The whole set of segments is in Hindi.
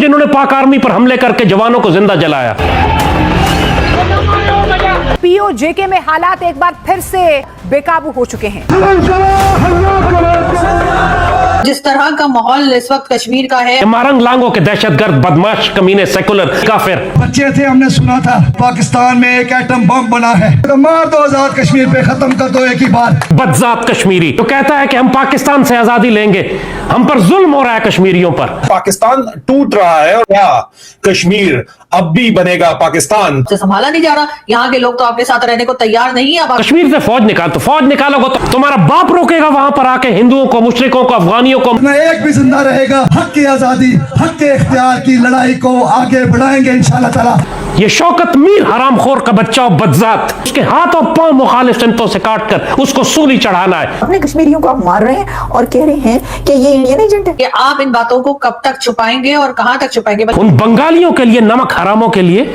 जिन्होंने पाक आर्मी पर हमले करके जवानों को जिंदा जलाया। पीओजेके में हालात एक बार फिर से बेकाबू हो चुके हैं। जिस तरह का माहौल इस वक्त कश्मीर का है, मारंग लांगों के दहशतगर्द बदमाश कमीने सेकुलर काफिर बच्चे थे, हमने सुना था पाकिस्तान में एक एटम बम बना है, तो मार दो आजाद कश्मीर पे, खत्म कर दो एक ही बार। बदजात कश्मीरी तो कहता है कि हम पाकिस्तान से आजादी लेंगे, हम पर जुल्म हो रहा है कश्मीरियों पर। पाकिस्तान टूट रहा है और क्या कश्मीर अब भी बनेगा पाकिस्तान? से संभाला नहीं जा रहा। यहाँ के लोग तो आपके साथ रहने को तैयार नहीं है। अब कश्मीर से फौज निकाल, तो फौज निकालोगे तो तुम्हारा बाप रोकेगा वहां पर आके हिंदुओं को, मुशरिकों को, अफगानियों को। न एक भी जिंदा रहेगा। हक की आजादी, हक के इख्तियार की लड़ाई को आगे बढ़ाएंगे इंशाअल्लाह ताला। ये शौकत मीर हरामखोर का बच्चा और बदजात, उसके हाथ और पांव मुखालिफ सिमतों से काट कर उसको सूली चढ़ाना है। अपने कश्मीरियों को आप मार रहे हैं और कह रहे हैं कि ये इंडियन एजेंट है। कि आप इन बातों को कब तक छुपाएंगे और कहां तक छुपाएंगे? उन बंगालियों के लिए, नमक हरामों के लिए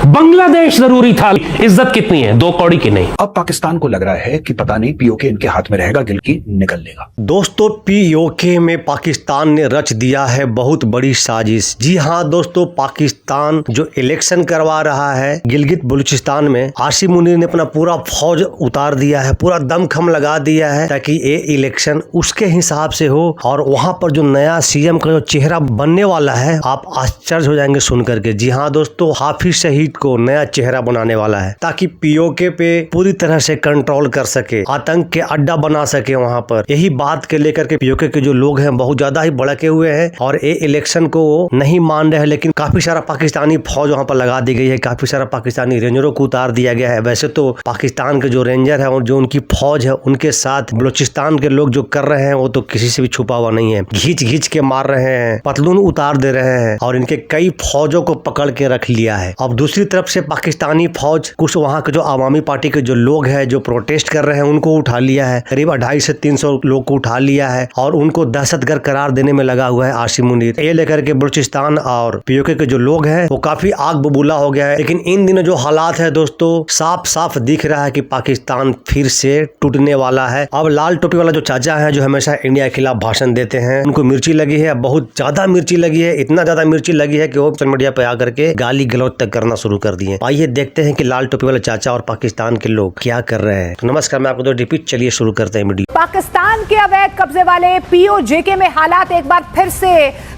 बांग्लादेश जरूरी था। इज्जत कितनी है? 2 कौड़ी की नहीं। अब पाकिस्तान को लग रहा है कि पता नहीं पीओके इनके हाथ में रहेगा, गिलकी निकल लेगा। दोस्तों, पीओके में पाकिस्तान ने रच दिया है बहुत बड़ी साजिश। जी हाँ दोस्तों, पाकिस्तान जो इलेक्शन करवा रहा है गिलगित बलूचिस्तान में, आसिम मुनीर ने अपना पूरा फौज उतार दिया है, पूरा दमखम लगा दिया है ताकि ये इलेक्शन उसके हिसाब से हो। और वहां पर जो नया सीएम का जो चेहरा बनने वाला है, आप आश्चर्य हो जाएंगे सुन करके। जी हाँ दोस्तों, हाफिज शहीद को नया चेहरा बनाने वाला है ताकि पीओके पे पूरी तरह से कंट्रोल कर सके, आतंक के अड्डा बना सके वहां पर। यही बात के लेकर के पीओके के जो लोग हैं बहुत ज्यादा ही भड़के हुए हैं और ये इलेक्शन को नहीं मान रहे हैं। लेकिन काफी सारा पाकिस्तानी फौज वहां पर लगा दी गई है, काफी सारा पाकिस्तानी रेंजरों को उतार दिया गया है। वैसे तो पाकिस्तान के जो रेंजर है और जो उनकी फौज है, उनके साथ बलूचिस्तान के लोग जो कर रहे हैं वो तो किसी से भी छुपा हुआ नहीं है। घींच घींच के मार रहे हैं, पतलून उतार दे रहे हैं और इनके कई फौजों को पकड़ के रख लिया है। अब दूसरी तरफ से पाकिस्तानी फौज कुछ वहां के जो अवामी पार्टी के जो लोग हैं जो प्रोटेस्ट कर रहे हैं उनको उठा लिया है, करीब 250 से 300 लोग को उठा लिया है और उनको दहशतगर्द करार देने में लगा हुआ है आसिम मुनीर। ये लेकर के बलूचिस्तान और पीओके के जो लोग हैं वो काफी आग बबूला हो गया है। लेकिन इन दिनों जो हालात है दोस्तों, साफ साफ दिख रहा है कि पाकिस्तान फिर से टूटने वाला है। अब लाल टोपी वाला जो चाचा है जो हमेशा इंडिया के खिलाफ भाषण देते हैं, उनको मिर्ची लगी है, बहुत ज्यादा मिर्ची लगी है, इतना ज्यादा मिर्ची लगी है कि वो सोशल मीडिया पे आकर के गाली गलौज तक करना शुरू कर दिए। आइए देखते हैं कि लाल टोपी वाले चाचा और पाकिस्तान के लोग क्या कर रहे हैं। तो नमस्कार, मैं आपको तो रिपीट, चलिए शुरू करते हैं वीडियो। पाकिस्तान के अवैध कब्जे वाले पीओजेके में हालात एक बार फिर से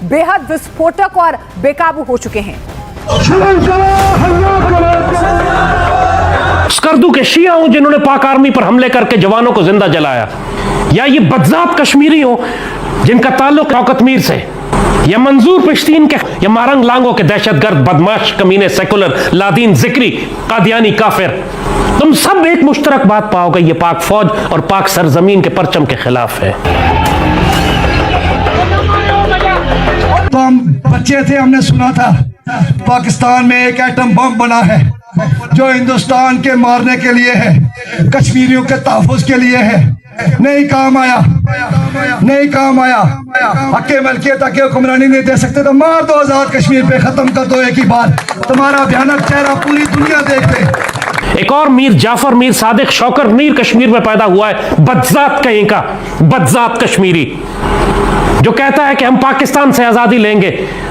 बेहद विस्फोटक और बेकाबू हो चुके हैं। स्कर्दू के शिया हूं जिन्होंने पाक आर्मी पर हमले करके जवानों को जिंदा जलाया, या ये बदजात कश्मीरी हो जिनका ताल्लुक शौकत मीर से, या मंजूर पिश्तीन के, या मारंग लांगों के दहशतगर्द बदमाश कमीने सेकुलर लादीन जिक्री कादियानी काफिर, तुम सब एक मुश्तरक बात पाओगे, ये पाक फौज और पाक सरजमीन के परचम के खिलाफ है। तो हम बच्चे थे, हमने सुना था पाकिस्तान में एक एटम बम बना है जो हिंदुस्तान के मारने के लिए है, कश्मीरियों के तहफ़्फ़ुज़ के लिए है। नहीं काम आया, नहीं काम आया। हक़ मलकियत, हक़ हुक्मरानी नहीं दे सकते तो मार दो आजाद कश्मीर पे, खत्म कर दो एक ही बार। तुम्हारा भयानक चेहरा पूरी दुनिया देख ले। एक और मीर जाफर मीर सादिक शौकर मीर कश्मीर में पैदा हुआ है, बदजात कहीं का, बदजात कश्मीरी जो कहता है कि हम पाकिस्तान से आजादी लेंगे,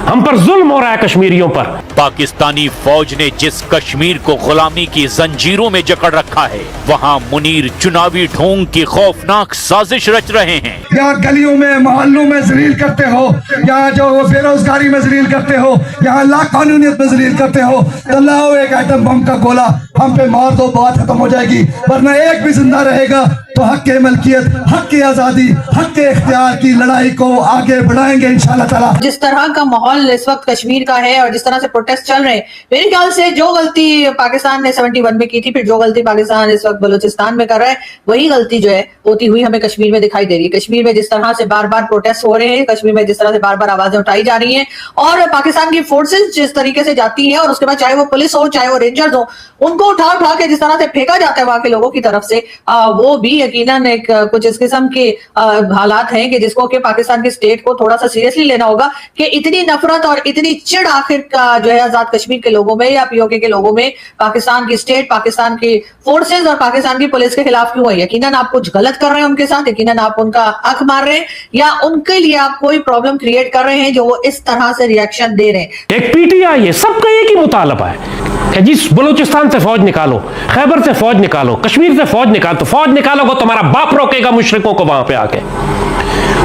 हम पर जुल्म हो रहा है कश्मीरियों पर। पाकिस्तानी फौज ने जिस कश्मीर को गुलामी की जंजीरों में जकड़ रखा है, वहाँ मुनीर चुनावी ढोंग की खौफनाक साजिश रच रहे हैं। यहाँ गलियों में, मोहल्लों में जलील करते हो, यहाँ जो बेरोजगारी में जलील करते हो, यहाँ लाकानूनियत में जलील करते हो, तो लाओ एक एटम बम का गोला हम पे मार दो, बात खत्म हो जाएगी। वरना एक भी जिंदा रहेगा तो हक के मलकियत, हक की आजादी, हक के इख्तियार की लड़ाई को आगे बढ़ाएंगे इंशाअल्लाह ताला। जिस तरह का माहौल इस वक्त कश्मीर का है और जिस तरह से प्रोटेस्ट चल रहे हैं, मेरे ख्याल से जो गलती पाकिस्तान ने 71 में की थी, फिर जो गलती पाकिस्तान इस वक्त बलूचिस्तान में कर रहा है, वही गलती जो है होती हुई हमें कश्मीर में दिखाई दे रही है। कश्मीर में जिस तरह से बार बार प्रोटेस्ट हो रहे हैं, कश्मीर में जिस तरह से बार बार आवाजें उठाई जा रही हैं और पाकिस्तान की फोर्सेज जिस तरीके से जाती है और उसके बाद चाहे वो पुलिस हो चाहे वो रेंजर्स हो, उनको उठा उठा के जिस तरह से फेंका जाता है वहां के लोगों की तरफ से, वो भी यकीनन एक कुछ इस किस्म के हालात हैं कि जिसको कि पाकिस्तान की स्टेट को थोड़ा सा सीरियसली लेना होगा कि इतनी नफरत और इतनी चिढ़ आखिर का जो है आजाद कश्मीर के लोगों में या पीओके के लोगों में पाकिस्तान की स्टेट, पाकिस्तान की फोर्सेज और पाकिस्तान की पुलिस के खिलाफ क्यों है। यकीनन आप कुछ गलत कर रहे हैं उनके साथ, यकीनन आप उनका हक मार रहे हैं या उनके लिए आप कोई प्रॉब्लम क्रिएट कर रहे हैं जो वो इस तरह से रिएक्शन दे रहे हैं। एक पीटीआई है, सबका एक ही मुतालबा है कि जिस बलूचिस्तान से फौज निकालो, खैबर से फौज निकालो, कश्मीर से फौज निकालो। तो फौज निकालोगे तुम्हारा बाप रोकेगा मुशरिकों को वहां पे आके,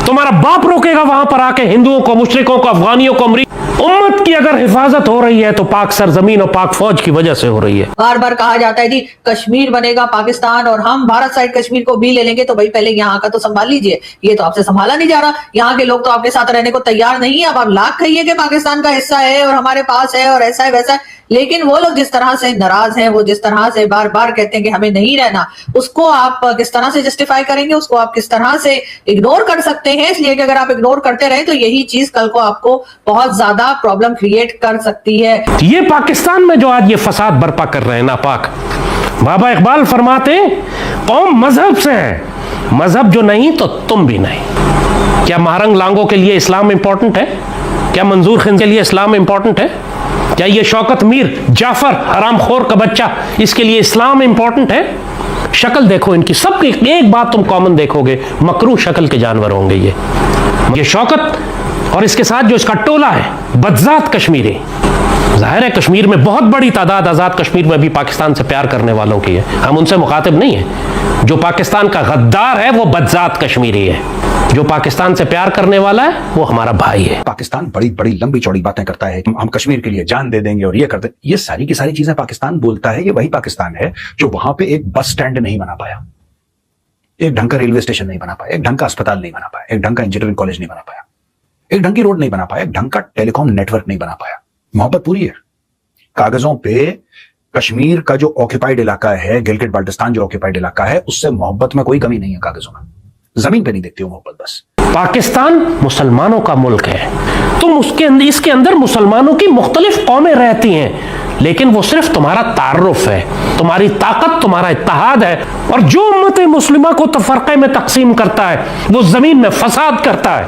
तुम्हारा बाप रोकेगा वहां पर आके हिंदुओं को, मुशरिकों को, अफगानियों को। उम्मत की अगर हिफाजत हो रही है तो पाक सरजमीन और पाक फौज की वजह से हो रही है। बार बार कहा जाता है जी कश्मीर बनेगा पाकिस्तान और हम भारत साइड कश्मीर को भी ले लेंगे, तो भाई पहले यहाँ का तो संभाल लीजिए। ये तो आपसे संभाला नहीं जा रहा, यहाँ के लोग तो आपके साथ रहने को तैयार नहीं है। अब आप लाख कहिए कि पाकिस्तान का हिस्सा है और हमारे पास है और ऐसा है वैसा है, लेकिन वो लोग जिस तरह से नाराज हैं, वो जिस तरह से बार बार कहते हैं कि हमें नहीं रहना, उसको आप किस तरह से जस्टिफाई करेंगे, उसको आप किस तरह से इग्नोर कर सकते हैं। इसलिए कि अगर आप इग्नोर करते रहे तो यही चीज कल को आपको बहुत ज्यादा प्रॉब्लम क्रिएट कर सकती है। ये पाकिस्तान में जो आज ये फसाद बर्पा कर रहे हैं नापाक, बाबा इकबाल फरमाते कौम मजहब से है, मजहब जो नहीं तो तुम भी नहीं। क्या महारंग लांगों के लिए इस्लाम इंपॉर्टेंट है? क्या मंजूर खिन के लिए इस्लाम इंपॉर्टेंट है? क्या ये शौकत मीर जाफर हरामखोर का बच्चा, इसके लिए इस्लाम इंपॉर्टेंट है? शक्ल देखो इनकी, सबकी एक बात तुम कॉमन देखोगे, मकरू शक्ल के जानवर होंगे ये शौकत और इसके साथ जो इसका टोला है बदजात कश्मीरी। जाहिर है कश्मीर में बहुत बड़ी तादाद आजाद कश्मीर में भी पाकिस्तान से प्यार करने वालों की है, हम उनसे मुखातिब नहीं है। जो पाकिस्तान का गद्दार है वो बदजात कश्मीरी है, जो पाकिस्तान से प्यार करने वाला है वो हमारा भाई है। पाकिस्तान बड़ी बड़ी लंबी चौड़ी बातें करता है, हम कश्मीर के लिए जान दे देंगे और ये करते, ये सारी की सारी चीजें पाकिस्तान बोलता है। ये वही पाकिस्तान है जो वहां पे एक बस स्टैंड नहीं बना पाया, एक ढंग का रेलवे स्टेशन नहीं बना पाया, एक ढंग का अस्पताल नहीं बना पाया, एक ढंग का इंजीनियरिंग कॉलेज नहीं बना पाया, एक ढंग की रोड नहीं बना पाया, एक ढंग का टेलीकॉम नेटवर्क नहीं बना पाया। मोहब्बत पूरी है कागजों पे। कश्मीर का जो ऑक्यूपाइड इलाका है, गिलगित बाल्टिस्तान जो ऑक्यूपाइड इलाका है, उससे मोहब्बत में कोई कमी नहीं है कागजों में, जमीन पे नहीं देखती हो मोहब्बत। बस पाकिस्तान मुसलमानों का मुल्क है, तुम इसके अंदर मुसलमानों की मुख्तलिफ कौमें रहती हैं, लेकिन वो सिर्फ तुम्हारा तारुफ है, तुम्हारी ताकत, तुम्हारा इत्तेहाद है। और जो उम्मत मुस्लिमा को तफरक़े में तकसीम करता है, वो जमीन में फसाद करता है,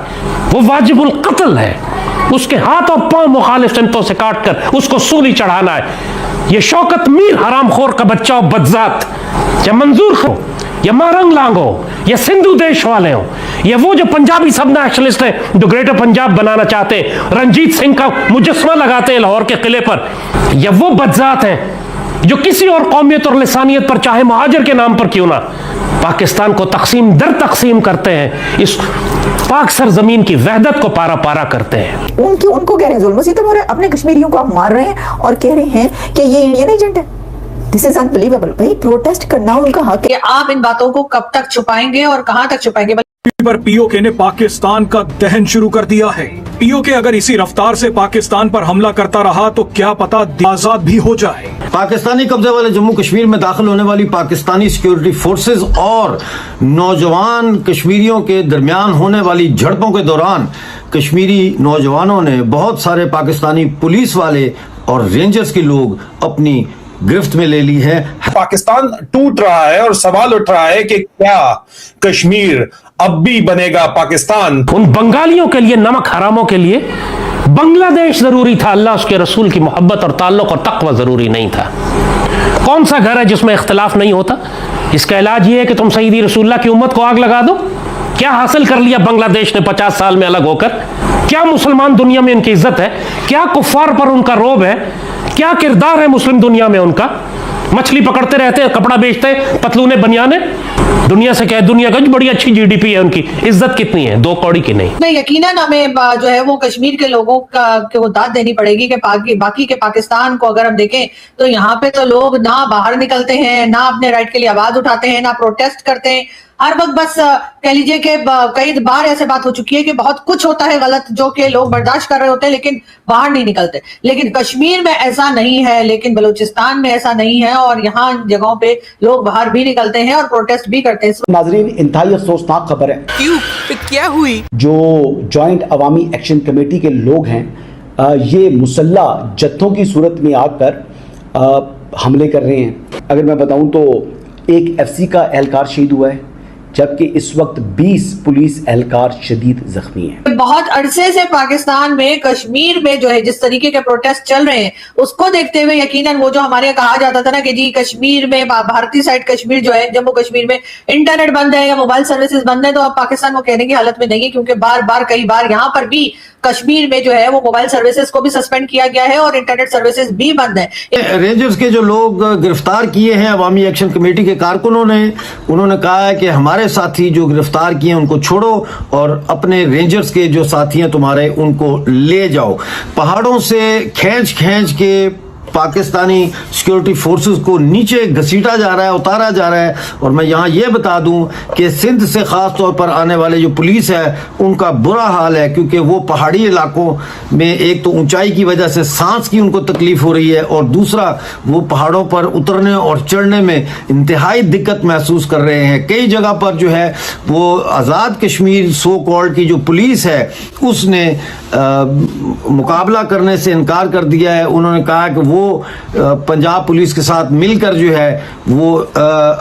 वो वाजिबुल कत्ल है। उसके हाथ और पांव मुखालिफ सिमतों से काट कर उसको सूली चढ़ाना है। ये शौकत मीर हरामखोर का बच्चा हो, बदजात, या मंजूर हो, या मारंग लांग हो, या सिंधु देश वाले हो, या वो जो पंजाबी सब नेशनलिस्ट हैं जो ग्रेटर पंजाब बनाना चाहते हैं, रंजीत सिंह का मुजस्समा लगाते हैं लाहौर के किले पर, या वो बदजात हैं जो किसी और कौमियत और लिसानियत पर, चाहे महाजर के नाम पर क्यों ना, पाकिस्तान को तकसीम दर तकसीम करते हैं, इस पाक सरजमीन की वहदत को पारा पारा करते हैं। उनको कह रहे हैं जुल्म सितम हो रहा है, अपने कश्मीरियों को आप मार रहे हैं और कह रहे हैं कि ये इंडियन एजेंट है। This is unbelievable. भाई प्रोटेस्ट करना उनका हक है। आप इन बातों को कब तक छुपाएंगे और कहां तक छुपाएंगे? पर पीओके ने पाकिस्तान का दहन शुरू कर दिया है। पीओके अगर इसी रफ्तार से पाकिस्तान पर हमला करता रहा तो क्या पता आजाद भी हो जाए। पाकिस्तानी कब्जे वाले जम्मू कश्मीर में दाखिल होने वाली पाकिस्तानी सिक्योरिटी फोर्सेज और नौजवान कश्मीरियों के दरमियान होने वाली झड़पों के दौरान कश्मीरी नौजवानों ने बहुत सारे पाकिस्तानी पुलिस वाले और रेंजर्स के लोग अपनी गिरफ्त में ले ली है। पाकिस्तान टूट रहा है और सवाल उठ रहा है कि क्या कश्मीर अब भी बनेगा पाकिस्तान? उन बंगालियों के लिए, नमक हरामों के लिए बांग्लादेश जरूरी था, अल्लाह उसके रसूल की मोहब्बत और ताल्लुक और तक़वा जरूरी नहीं था। कौन सा घर है जिसमें इख्तिलाफ नहीं होता? इसका इलाज ये है कि तुम सईदी रसूलुल्लाह की उम्मत को आग लगा दो। क्या हासिल कर लिया बांग्लादेश ने 50 साल में अलग होकर? क्या मुसलमान दुनिया में उनकी इज्जत है? क्या कुफ्फार पर उनका रोब है? क्या किरदार है मुस्लिम दुनिया में उनका? मछली पकड़ते रहते हैं, कपड़ा बेचते हैं, पतलूने बनियाने। दुनिया से क्या है, दुनिया का बड़ी अच्छी जीडीपी है, उनकी इज्जत कितनी है? 2 कौड़ी की नहीं। यकीनन हमें जो है वो कश्मीर के लोगों को दाद देनी पड़ेगी कि बाकी के पाकिस्तान को अगर हम देखें तो यहाँ पे तो लोग ना बाहर निकलते हैं, ना अपने राइट के लिए आवाज उठाते हैं, ना प्रोटेस्ट करते हैं। हर वक्त बस कह लीजिए कि कई बार ऐसे बात हो चुकी है कि बहुत कुछ होता है गलत जो कि लोग बर्दाश्त कर रहे होते हैं लेकिन बाहर नहीं निकलते। लेकिन कश्मीर में ऐसा नहीं है, लेकिन बलूचिस्तान में ऐसा नहीं है और यहाँ जगहों पे लोग बाहर भी निकलते हैं और प्रोटेस्ट भी करते हैं। नाजरीन, इंतहाई अफसोसनाक खबर है। क्यों? क्या हुई? जो जॉइंट अवामी एक्शन कमेटी के लोग हैं, ये मुसल्ला जत्थों की सूरत में आकर हमले कर रहे हैं। अगर मैं बताऊं तो एक FC का एहलकार शहीद हुआ है, जबकि इस वक्त 20 पुलिस एहलकार शदीद जख्मी हैं। बहुत अरसे से पाकिस्तान में कश्मीर में जो है जिस तरीके के प्रोटेस्ट चल रहे हैं उसको देखते हुए यकीनन वो जो हमारे यहाँ कहा जाता था ना कि जी कश्मीर में भारतीय साइड कश्मीर जो है जम्मू कश्मीर में इंटरनेट बंद है या मोबाइल सर्विसेज बंद है, तो अब पाकिस्तान वो कहने की हालत में नहीं है क्योंकि कई बार यहाँ पर भी कश्मीर में जो है वो मोबाइल सर्विसेज को भी सस्पेंड किया गया है और इंटरनेट सर्विसेज भी बंद है। रेंजर्स के जो लोग गिरफ्तार किए हैं अवामी एक्शन कमेटी के कारकुनों ने, उन्होंने कहा है कि हमारे साथी जो गिरफ्तार किए हैं उनको छोड़ो और अपने रेंजर्स के जो साथी हैं तुम्हारे उनको ले जाओ। पहाड़ों से खींच के पाकिस्तानी सिक्योरिटी फोर्सेस को नीचे घसीटा जा रहा है, उतारा जा रहा है। और मैं यहाँ ये बता दूं कि सिंध से ख़ास तौर पर आने वाले जो पुलिस है उनका बुरा हाल है क्योंकि वो पहाड़ी इलाकों में एक तो ऊंचाई की वजह से सांस की उनको तकलीफ हो रही है और दूसरा वो पहाड़ों पर उतरने और चढ़ने में इंतहाई दिक्कत महसूस कर रहे हैं। कई जगह पर जो है वो आज़ाद कश्मीर सो कॉल्ड की जो पुलिस है उसने मुकाबला करने से इनकार कर दिया है। उन्होंने कहा कि वो पंजाब पुलिस के साथ मिलकर जो है वो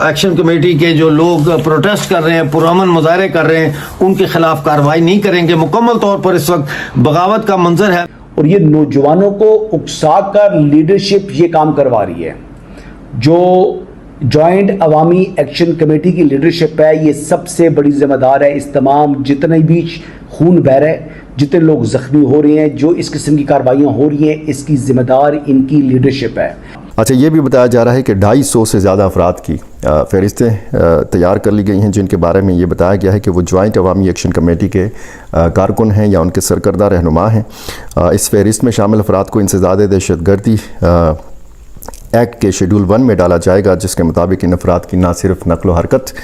एक्शन कमेटी के जो लोग प्रोटेस्ट कर रहे हैं, पुरअमन मुजाहरे कर रहे हैं, उनके खिलाफ कार्रवाई नहीं करेंगे। मुकम्मल तौर पर इस वक्त बगावत का मंजर है और ये नौजवानों को उकसाकर लीडरशिप ये काम करवा रही है। जो जॉइंट अवामी एक्शन कमेटी की लीडरशिप है ये सबसे बड़ी जिम्मेदार है। इस तमाम जितने भी खून बह रहा है, जितने लोग जख्मी हो रहे हैं, जो इस किस्म की कार्रवाइयाँ हो रही हैं, इसकी जिम्मेदार इनकी लीडरशिप है। अच्छा, ये भी बताया जा रहा है कि 250 से ज़्यादा अफराद की फ़हरिस्तें तैयार कर ली गई हैं जिनके बारे में ये बताया गया है कि वो जॉइंट अवामी एक्शन कमेटी के कारकुन हैं या उनके सरकर्दा रहनुमा हैं। इस फहरिस्त में शामिल अफराद को इंसदाद दहशतगर्दी एक्ट के शेड्यूल 1 में डाला जाएगा, जिसके मुताबिक इन अफराद की ना सिर्फ नकलो हरकत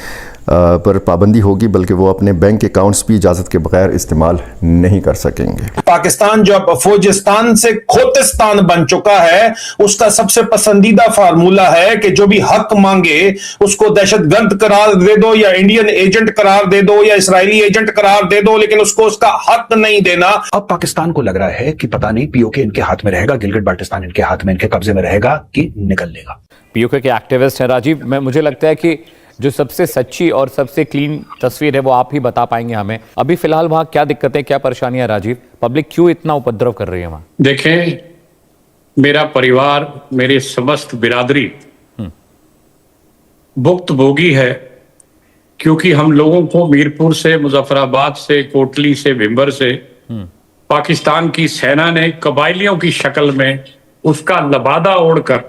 पर पाबंदी होगी बल्कि वो अपने बैंक अकाउंट्स भी इजाज़त के बगैर इस्तेमाल नहीं कर सकेंगे। पाकिस्तान जो अब फौजिस्तान से खोतिस्तान बन चुका है उसका सबसे पसंदीदा फार्मूला है कि जो भी हक मांगे उसको दहशतगर्द करार दे दो या इंडियन एजेंट करार दे दो या इसराइली एजेंट करार दे दो, लेकिन उसको उसका हक नहीं देना। अब पाकिस्तान को लग रहा है कि पता नहीं पीओके इनके हाथ में रहेगा, गिलगित बाल्टिस्तान इनके हाथ में, इनके कब्जे में रहेगा कि निकल लेगा। पीओके के एक्टिविस्ट हैं राजीव, मुझे लगता है कि जो सबसे सच्ची और सबसे क्लीन तस्वीर है वो आप ही बता पाएंगे हमें। अभी फिलहाल वहां क्या दिक्कतें, क्या परेशानियां राजीव, पब्लिक क्यों इतना उपद्रव कर रही है वहां? देखें, मेरा परिवार, मेरी समस्त बिरादरी भुक्तभोगी है क्योंकि हम लोगों को मीरपुर से, मुजफ्फराबाद से, कोटली से, भिंबर से पाकिस्तान की सेना ने कबायलियों की शक्ल में उसका लबादा ओढ़कर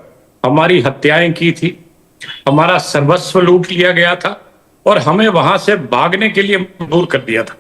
हमारी हत्याएं की थी, हमारा सर्वस्व लूट लिया गया था और हमें वहां से भागने के लिए मजबूर कर दिया था।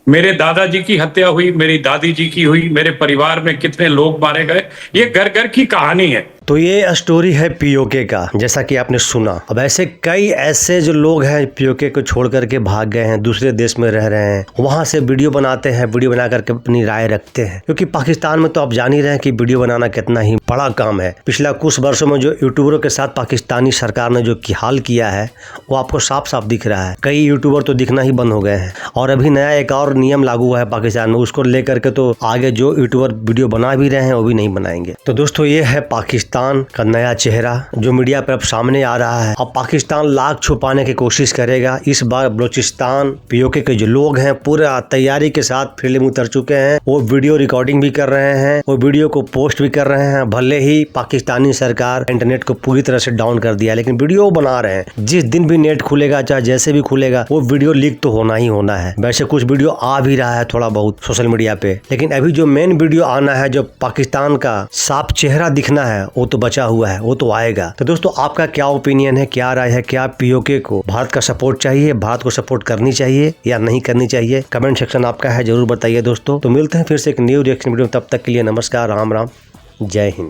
मेरे दादाजी की हत्या हुई, मेरी दादी जी की हुई, मेरे परिवार में कितने लोग मारे गए, ये घर घर की कहानी है। तो ये स्टोरी है पीओके का, जैसा कि आपने सुना। अब कई ऐसे जो लोग हैं पीओके को छोड़ करके भाग गए हैं, दूसरे देश में रह रहे हैं, वहां से वीडियो बनाते हैं, वीडियो बना करके अपनी राय रखते हैं। क्योंकि पाकिस्तान में तो आप जान ही रहे हैं कि वीडियो बनाना कितना ही बड़ा काम है। पिछला कुछ वर्षों में जो यूट्यूबरों के साथ पाकिस्तानी सरकार ने जो हाल किया है वो आपको साफ साफ दिख रहा है। कई यूट्यूबर तो दिखना ही बंद हो गए हैं और अभी नया एक और नियम लागू हुआ है पाकिस्तान में, उसको लेकर के तो आगे जो यूट्यूबर वीडियो बना भी रहे हैं वो भी नहीं बनाएंगे। तो दोस्तों, ये है पाकिस्तान का नया चेहरा जो मीडिया पर अब सामने आ रहा है। अब पाकिस्तान लाख छुपाने की कोशिश करेगा। इस बार बलूचिस्तान पीओके के जो लोग हैं पूरा तैयारी के साथ फील्ड में उतर चुके हैं। वो वीडियो रिकॉर्डिंग भी कर रहे हैं, वो वीडियो को पोस्ट भी कर रहे हैं। भले ही पाकिस्तानी सरकार इंटरनेट को पूरी तरह से डाउन कर दिया, लेकिन वीडियो बना रहे हैं। जिस दिन भी नेट खुलेगा, चाहे जैसे भी खुलेगा, वो वीडियो लीक तो होना ही होना है। वैसे कुछ वीडियो आ भी रहा है थोड़ा बहुत सोशल मीडिया पे, लेकिन अभी जो मेन वीडियो आना है, जो पाकिस्तान का साफ चेहरा दिखना है, वो तो बचा हुआ है, वो तो आएगा। तो दोस्तों, आपका क्या ओपिनियन है, क्या राय है? क्या पीओके को भारत का सपोर्ट चाहिए, भारत को सपोर्ट करनी चाहिए या नहीं करनी चाहिए? कमेंट सेक्शन आपका है, जरूर बताइए दोस्तों। तो मिलते हैं फिर से एक न्यू रिएक्शन वीडियो, तब तक के लिए नमस्कार, राम राम, जय हिंद।